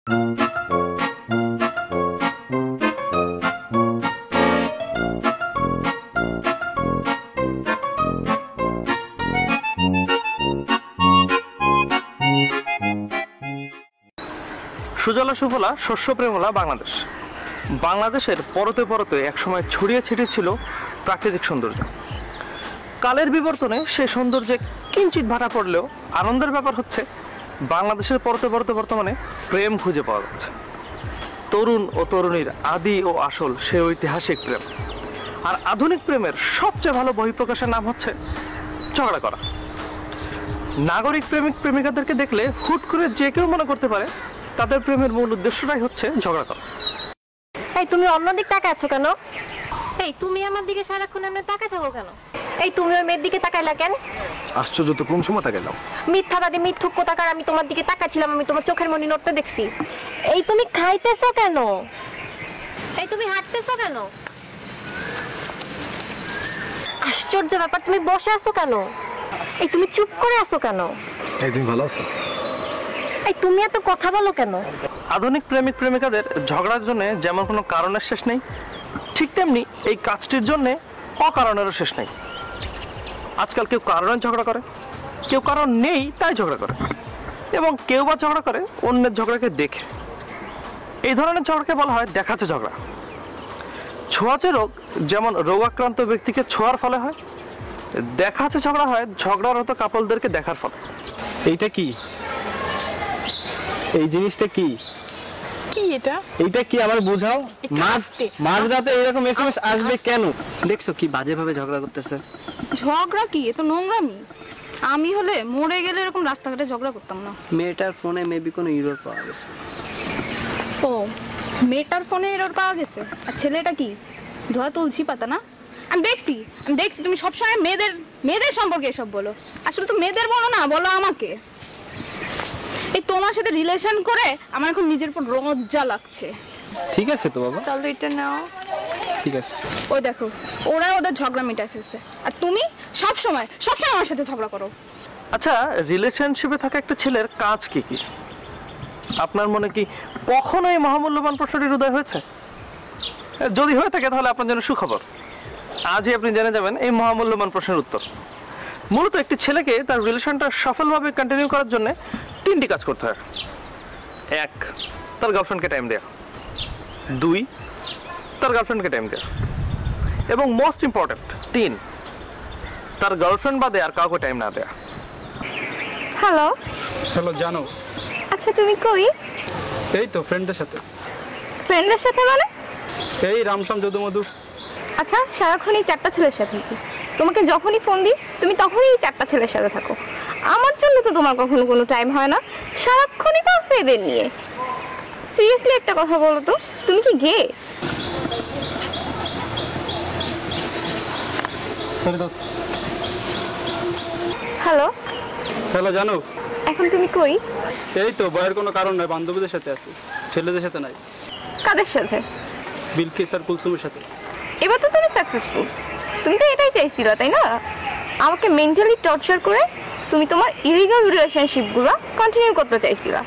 সুজলা সুফলা শস্য প্রেমলা বাংলাদেশ। বাংলাদেশের পরতে পরতে একসময় ছড়িয়ে ছিটিয়ে ছিল প্রাকৃতিক সৌন্দর্য। কালের বিবর্তনে সেই সৌন্দর্যে কিঞ্চিত ভাটা পড়লেও আনন্দের ব্যাপার হচ্ছে বাংলাদেশের পরতে পরতে বর্তমানে প্রেম খুঁজে পাওয়া যাচ্ছে। তরুণ ও তরুণীর আদি ও আসল সে ঐতিহাসিক প্রেম। আর আধুনিক প্রেমের সবচেয়ে ভালো বহিঃপ্রকাশের নাম হচ্ছে ঝগড়া করা। নাগরিক প্রেমিক প্রেমিকাদেরকে দেখলে হুট করে যে কেউ মনে করতে পারে তাদের প্রেমের মূল উদ্দেশ্যটাই হচ্ছে ঝগড়া করা। এই তুমি অন্যদিক তাকায় আছো কেন? এই তুমি আমার দিকে সারাক্ষণ এমনি তাকায় থাকো কেন? এই তুমি ওই মেয়ের দিকে তাকাইলা কেন? আশ্চর্য তো, কোন সময় তাকাইলাম? মিথ্যাবাদী মিথ্যুক কোথাকার, আমি তোমার দিকে তাকাচ্ছিলাম, আমি তোমার চোখের মনি নড়তে দেখছি। এই তুমি খাইতেছো কেন? এই তুমি হাঁটতেছো কেন? আশ্চর্য ব্যাপার, তুমি বসে আছো কেন? এই তুমি চুপ করে আছো কেন? এই তুমি ভালো আছো? এই তুমি এত কথা বলো কেন? আধুনিক প্রেমিক প্রেমিকাদের ঝগড়ার জন্য যেমন কোনো কারণের শেষ নেই, ঠিক তেমনি এই কাজটির জন্য অকারণেরও শেষ নেই। আজকাল কেউ কারণে ঝগড়া করে, কেউ কারণ নেই তাই ঝগড়া করে, এবং কেউ বা ঝগড়া করে অন্যের ঝগড়াকে দেখে। এই ধরনের ঝগড়াকে বলা হয় দেখাচ্ছে ঝগড়া। ছোঁয়াচে রোগ যেমন রোগাক্রান্ত ব্যক্তিকে ছোঁয়ার ফলে হয়, দেখাচ্ছে ঝগড়া হয় ঝগড়ারত কাপলদেরকে দেখার ফলে। এইটা কি? এই জিনিসটা কি? কি এটা? এইটা কি আবার বোঝাও। মাঝরাতে এরকম এসএমএস আসবে কেন? দেখছো কি বাজে ভাবে ঝগড়া করতেছে। ঝগড়া কি? এ তো নোংরামি। আমি হলে মরে গেলে এরকম রাস্তাঘাটে ঝগড়া করতাম না। মেয়েটার ফোনে মেবি কোনো এরর পাওয়া গেছে। ও, মেয়েটার ফোনে এরর পাওয়া গেছে। আর ছেলেটা কি ধোয়া তুলসী পাতা না? আমি দেখছি তুমি সবসময় মেয়েদের সম্পর্কে এসব বলো। আসলে তো মেয়েদের বলো না, বলো আমাকে। এই তোমার সাথে রিলেশন করে আমার এখন নিজের উপর লজ্জা লাগছে। ঠিক আছে তো বাবা, তাহলে এটা নাও। ঠিক আছে। ওই দেখো, ওরা ওদের ঝগড়া মিটায় ফেলছে, আর তুমি সবসময় আমার সাথে ঝগড়া করো। আচ্ছা, রিলেশনশিপে থাকা একটা ছেলের কাজ কি কি? আপনার মনে কি কখনো এই মহামূল্যবান প্রশ্নটির উদয় হয়েছে? যদি হয়ে থাকে তাহলে আপনার জন্য সুখবর। আজই আপনি জেনে যাবেন এই মহামূল্যবান প্রশ্নের উত্তর। মূলত একটি ছেলেকে তার রিলেশনটা সফলভাবে কন্টিনিউ করার জন্য 3টি কাজ করতে হয়। 1, তার গার্লফ্রেন্ডকে টাইম দেয়া। 2, তার গার্লফ্রেন্ডকে টাইম দেয়া। এবং মোস্ট ইম্পর্টেন্ট 3, তার গার্লফ্রেন্ড বাদে আর কাউকে টাইম না দেয়া। হ্যালো চলো জানো। আচ্ছা তুমি কই? এই তো ফ্রেন্ডদের সাথে। ফ্রেন্ডের সাথে মানে? এই রামসাম যদুমধু। আচ্ছা, সারাক্ষণ এই 4টা ছেলের সাথে কি? তোমাকে যখনই ফোন দিই তুমি তখনই এই 4টা ছেলের সাথে থাকো। আমার জন্য তো তোমার কখনো কোনো টাইম হয় না, সারাক্ষণই তো আছে এদের নিয়ে। সিরিয়াসলি একটা কথা বলো তো, তুমি কি গে? সরি দোস্ত। হ্যালো হ্যালো জানো। এখন তুমি কই? এই তো বয়ের কোনো কারণ নাই, বান্ধবীদের সাথে আছি, ছেলেদের সাথে নাই। কাদের সাথে? বিলকিস আর কুলসুমের সাথে। এবার তো তুমি সাকসেসফুল। তুমি তো এটাই চাইছিলা তাই না? আমাকে মেন্টালি টর্চার করে তুমি তোমার ইলিগাল রিলেশনশিপগুলো কন্টিনিউ করতে চাইছিলা।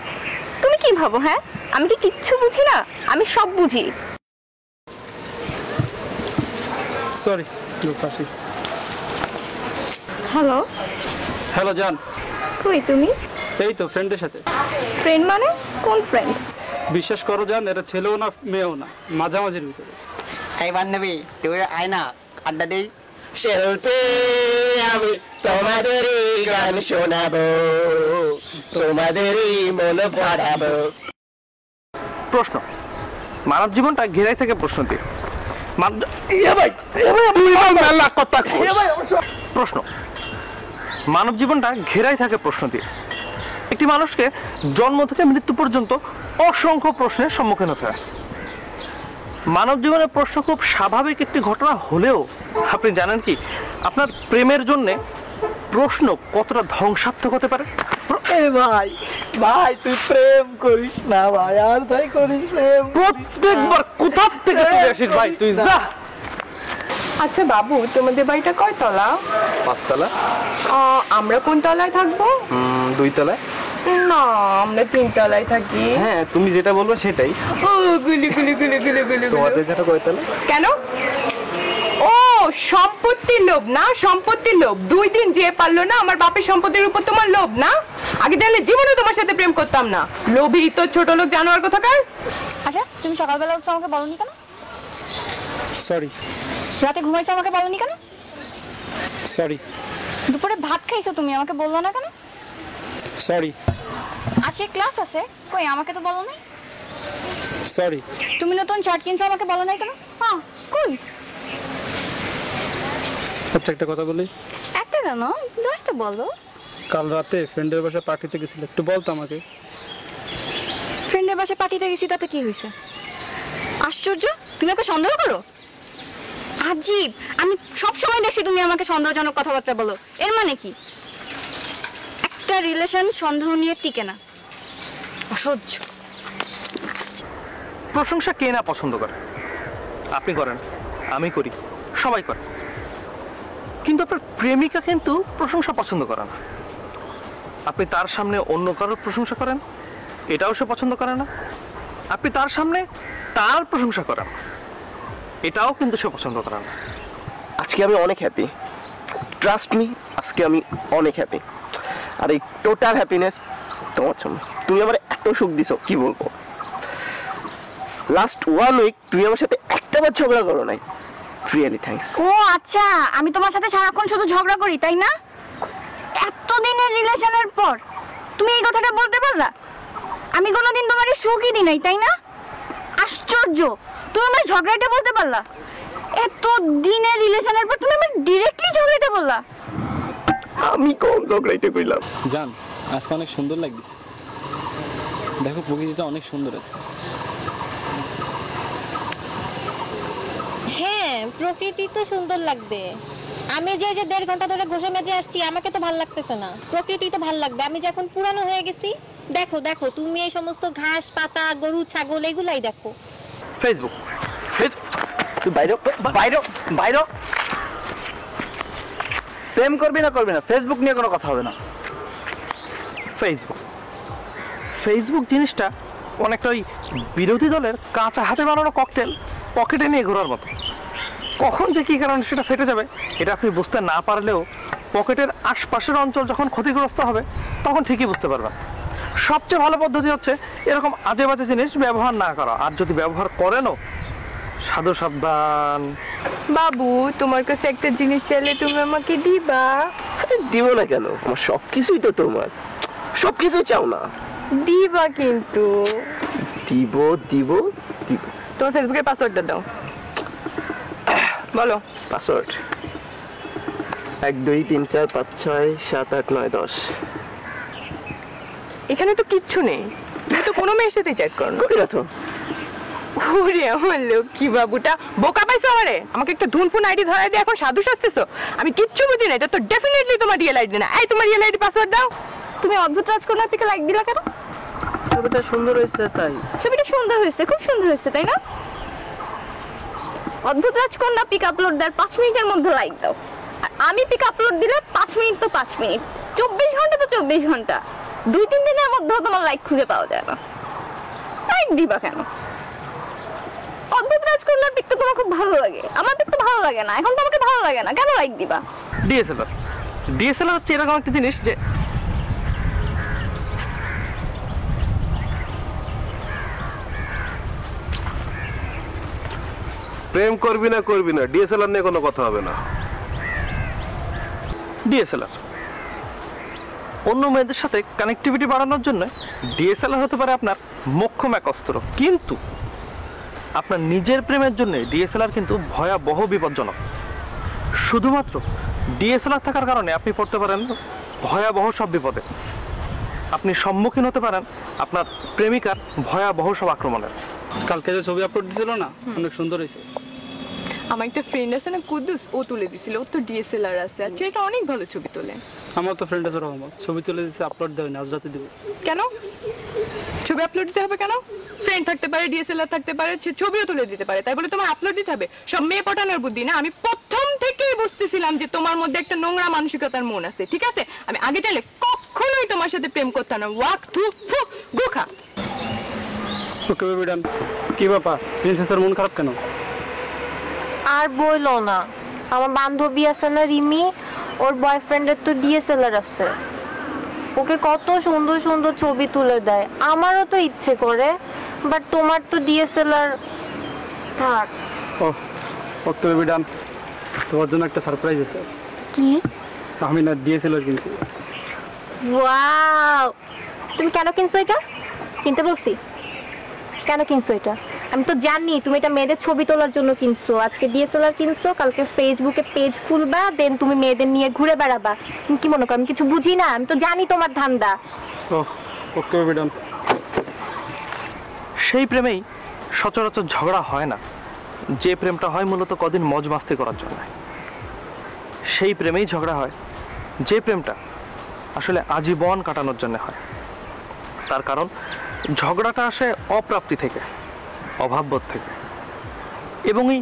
তুমি কি ভাবো? হ্যাঁ, আমি কি কিচ্ছু বুঝি না? আমি সব বুঝি। সরি দোস্ত, আসি। হ্যালো হ্যালো জান। কই তুমি? এই তো ফ্রেন্ডদের সাথে। ফ্রেন্ড মানে কোন ফ্রেন্ড? বিশ্বাস করো জান, এরা ছেলেও না মেয়েও না, মাঝামাঝির ভিতরে। এই বান্ধবী তুই আয় না, আড্ডা দেই। শিল্পী আমি তোমাদেরই গান শোনাবো, তোমাদেরই মন ভরাবো। প্রশ্ন, মানব জীবনটা ঘেরাই থাকে প্রশ্ন দিয়ে। প্রশ্ন, মানব জীবনটা ঘেরাই থাকে প্রশ্ন দিয়ে। একটি মানুষকে জন্ম থেকে মৃত্যু পর্যন্ত অসংখ্য প্রশ্নের সম্মুখীন হতে হয়। মানব জীবনের প্রশ্ন খুব স্বাভাবিক একটি ঘটনা হলেও আপনি জানেন কি আপনার প্রেমের জন্য প্রশ্ন কতটা ধ্বংসাত্মক হতে পারে? ভাই ভাই তুই প্রেম করিস না ভাই, আর তাই করিস প্রেম। প্রত্যেকবার কোথা থেকে চলে আসিস ভাই তুই? যা। আচ্ছা বাবু, তোমাদের বাড়িটা কয় তলা? 5 তলা। আমরা কোন তলায় থাকবো? 2 তলায়। না আমরা তিনতলায় থাকি। হ্যাঁ তুমি যেটা বলবো সেটাই। ও গুলি গুলি গুলি গুলি গুলি তোমাদের যেটা কয়তলা? কেন? ও সম্পত্তির লোভ না, সম্পত্তির লোভ। 2 দিন যে পারলো না আমার বাপের সম্পত্তির উপর তোমার লোভ না? আগে তাহলে জীবনে তোমার সাথে প্রেম করতাম না। লোভী তো ছোট লোক জানোয়ার কোথাকার। আচ্ছা তুমি সকালবেলা উঠছো আমাকে বলনি কেন? সরি রাতে ঘুমাইছো আমাকে বলনি কেন? সরি দুপুরে ভাত খাইছো তুমি আমাকে বললো না কেন? সরি আজকে ক্লাস আছে, কই আমাকে তো বলো নাই। সরি তুমি নতুন শার্ট কিনছো আমাকে বলো নাই কেন? হ্যাঁ কই? আচ্ছা একটা কথা বলি। একটা কেন, 10টা বলো। কাল রাতে ফ্রেন্ডের বাসায় পার্টিতে গেছিল, একটু বলতো আমাকে। ফ্রেন্ডের বাসায় পার্টিতে গেছি তাতে কি হয়েছে? আশ্চর্য, তুমি আমাকে সন্দেহ করো? আজীব, আমি সব সময় দেখছি তুমি আমাকে সন্দেহজনক কথাবার্তা বলো। এর মানে কি? একটা রিলেশন সন্দেহ নিয়ে টিকে না। অসহ্য। প্রশংসা কে না পছন্দ করে? আপনি করেন, আমি করি, সবাই করে। কিন্তু আপনার প্রেমিকা কিন্তু প্রশংসা পছন্দ করে না। আপনি তার সামনে অন্য কারোর প্রশংসা করেন, এটাও সে পছন্দ করে না। আপনি তার সামনে তার প্রশংসা করেন, এটাও কিন্তু সে পছন্দ করে না। আজকে আমি অনেক হ্যাপি, ট্রাস্ট মি, আজকে আমি অনেক হ্যাপি। আর এই টোটাল হ্যাপিনেস তোমার জন্য। তুমি আমার এত সুখ দিছো কি বলবো। লাস্ট 1 উইক তুমি আমার সাথে একটাবার ঝগড়া করো নাই। Really thanks. ও আচ্ছা, আমি তোমার সাথে সারাক্ষণ শুধু ঝগড়া করি তাই না? এতদিনের রিলেশনের পর তুমি এই কথাটা বলতে পারলা? আমি কোনোদিন তোমারে সুখই দিই নাই তাই না? আশ্চর্য, তুমি আমার ঝগড়াটা বলতে পারলা? এত দিনের রিলেশনের পর তুমি আমার ডিরেক্টলি ঝগড়াটা বললা? আমি কম ঝগড়াইতে কইলাম। জান আজকে অনেক সুন্দর লাগছে। দেখো প্রকৃতিটা অনেক সুন্দর আছে। হ্যাঁ প্রকৃতি তো সুন্দর লাগবে। আমি যে 1.5 ঘন্টা ধরে ঘষে মেজে আসছি, আমাকে তো ভালো লাগতেছে না। প্রকৃতি তো ভালো লাগবে। আমি যখন পুরানো হয়ে গেছি, দেখো দেখো তুমি এই সমস্ত ঘাস পাতা গরু ছাগল এগুলাই দেখো। ফেসবুক, ফেসবুক, তুই বাইরে বাইরে বাইরে। প্রেম করবি না করবি না, ফেসবুক নিয়ে কোনো কথা হবে না। ফেসবুক, ফেসবুক জিনিসটা অনেকটা ওই বিরোধী দলের কাঁচা হাতে বানানো ককটেল পকেটে নিয়ে ঘোরার মতো। কখন যে কি কারণে সেটা ফেটে যাবে এটা আপনি বুঝতে না পারলেও পকেটের আশপাশের অঞ্চল যখন ক্ষতিগ্রস্ত হবে তখন ঠিকই বুঝতে পারবেন। সবচেয়ে ভালো পদ্ধতি হচ্ছে এরকম আজে বাজে জিনিস ব্যবহার না করা। আর যদি ব্যবহার করেনও, সাধু সাবধান। বাবু তোমার কাছে একটা জিনিস চাইলে তুমি আমাকে দিবা? দিব না কেন, আমার সবকিছুই তো তোমার। সবকিছু চাও না? দিবা কিন্তু। দিব দিব দিব। তোমার ফেসবুকের পাসওয়ার্ডটা দাও। বলো। পাসওয়ার্ড 1 2 3 4 5 6 7 8 9 10। এখানে তো কিচ্ছু নেই, তুমি তো কোনো মেয়ের সাথে চ্যাট করো না। করি না তো। ওরে আমার লক্ষ্মী বাবুটা, বোকা পাইছো আমারে। আমাকে একটা ধুনফুন আইডি ধরাই দিয়ে এখন সাধু সাজতেছো। আমি কিচ্ছু বুঝি না, এটা তো ডেফিনেটলি তোমার রিয়েল আইডি না। এই তোমার রিয়েল আইডি পাসওয়ার্ড দাও। তুমি অদ্ভুত রাজকন্যার থেকে লাইক দিলা কেন? ছবিটা সুন্দর হয়েছে তাই। ছবিটা সুন্দর হয়েছে, খুব সুন্দর হয়েছে তাই না? অদ্ভুত রাজকন্যা পিক আপলোড দেওয়ার 5 মিনিটের মধ্যে লাইক দাও, আর আমি পিক আপলোড দিলে 5 মিনিট তো 5 মিনিট, 24 ঘন্টা তো 24 ঘন্টা, 2-3 দিনের মধ্যেও তোমার লাইক খুঁজে পাওয়া যায় না। লাইক দিবা কেন? অদ্ভুত রাজকন্যার পিক তো তোমার খুব ভালো লাগে, আমার পিক তো ভালো লাগে না। এখন তো আমাকে ভালো লাগে না, কেন লাইক দিবা? ডিএসএলআর, ডিএসএলআর হচ্ছে এরকম একটা জিনিস যে প্রেম করবি না ডিএসএলআর নিয়ে কোনো কথা হবে না। ডিএসএলআর অন্য মেয়েদের সাথে কানেক্টিভিটি বাড়ানোর জন্য ডিএসএলআর হতে পারে আপনার মোক্ষম এক অস্ত্র, কিন্তু আপনার নিজের প্রেমের জন্য ডিএসএলআর কিন্তু ভয়াবহ বিপজ্জনক। শুধুমাত্র ডিএসএলআর থাকার কারণে আপনি পড়তে পারেন ভয়াবহ সব বিপদে। আপনি সম্মুখীন হতে পারেন আপনার প্রেমিকার ভয়াবহ সব আক্রমণের। কালকে যে ছবি আপলোড দিছিল না, অনেক সুন্দর হয়েছে। আমার একটা ফ্রেন্ড আছে না কুদ্দুস, ও তুলে দিছিল। ওর তো ডিএসএলআর আছে, আর ছেলেটা অনেক ভালো ছবি তোলে। আমার তো ফ্রেন্ড আছে রহমত, ছবি তুলে দিচ্ছে, আপলোড দেবে না, আজ রাতে দেবে। কেন ছবি আপলোড দিতে হবে? কেন? ফ্রেন্ড থাকতে পারে, ডিএসএলআর থাকতে পারে, সে ছবিও তুলে দিতে পারে, তাই বলে তোমার আপলোড দিতে হবে? সব মেয়ে পটানোর বুদ্ধি না। আমি প্রথম থেকেই বুঝতেছিলাম যে তোমার মধ্যে একটা নোংরা মানসিকতার মন আছে, ঠিক আছে? আমি আগে চাইলে কখনোই তোমার সাথে প্রেম করতাম না। ওয়াক থু ফু গোখা। ওকে বেবি ডান। কি ব্যাপার, প্রিন্সেসের মন খারাপ কেন? আর বইলো না, আমার বান্ধবী আছে না রিমি, ওর বয়ফ্রেন্ডের তো ডিএসএলআর আছে, ওকে কত সুন্দর সুন্দর ছবি তুলে দেয়। আমারও তো ইচ্ছে করে, বাট তোমার তো ডিএসএলআর থাক। ও ওকে বেবি ডান, তোমার জন্য একটা সারপ্রাইজ আছে। কি? আমি না ডিএসএলআর কিনছি। ওয়াও, তুমি কেন কিনছো এটা? কিনতে বলছি কেন কিনছো এটা? আমি তো জানি তুমি এটা মেয়েদের ছবি তোলার জন্য কিনছো। আজকে ডিএসএলআর কিনছো, কালকে ফেসবুকে পেজ খুলবা, দেন তুমি মেয়েদের নিয়ে ঘুরে বেড়াবা। তুমি কি মনে করো আমি কিছু বুঝি না? আমি তো জানি তোমার ধান্দা। ও ওকে বেবি ডান। সেই প্রেমেই সচরাচর ঝগড়া হয় না, যে প্রেমটা হয় মূলত কদিন মজ মাস্তি করার জন্য। সেই প্রেমেই ঝগড়া হয়, যে প্রেমটা আসলে আজীবন কাটানোর জন্য হয়। তার কারণ ঝগড়াটা আসে অপ্রাপ্তি থেকে, অভাববোধ থেকে, এবং এই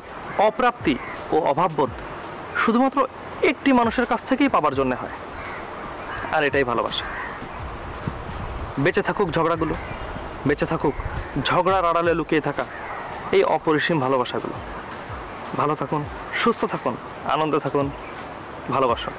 অপ্রাপ্তি ও অভাববোধ শুধুমাত্র একটি মানুষের কাছ থেকেই পাবার জন্য হয়, আর এটাই ভালোবাসা। বেঁচে থাকুক ঝগড়াগুলো, বেঁচে থাকুক ঝগড়ার আড়ালে লুকিয়ে থাকা এই অপরিসীম ভালোবাসাগুলো। ভালো থাকুন, সুস্থ থাকুন, আনন্দে থাকুন, ভালোবাসুন।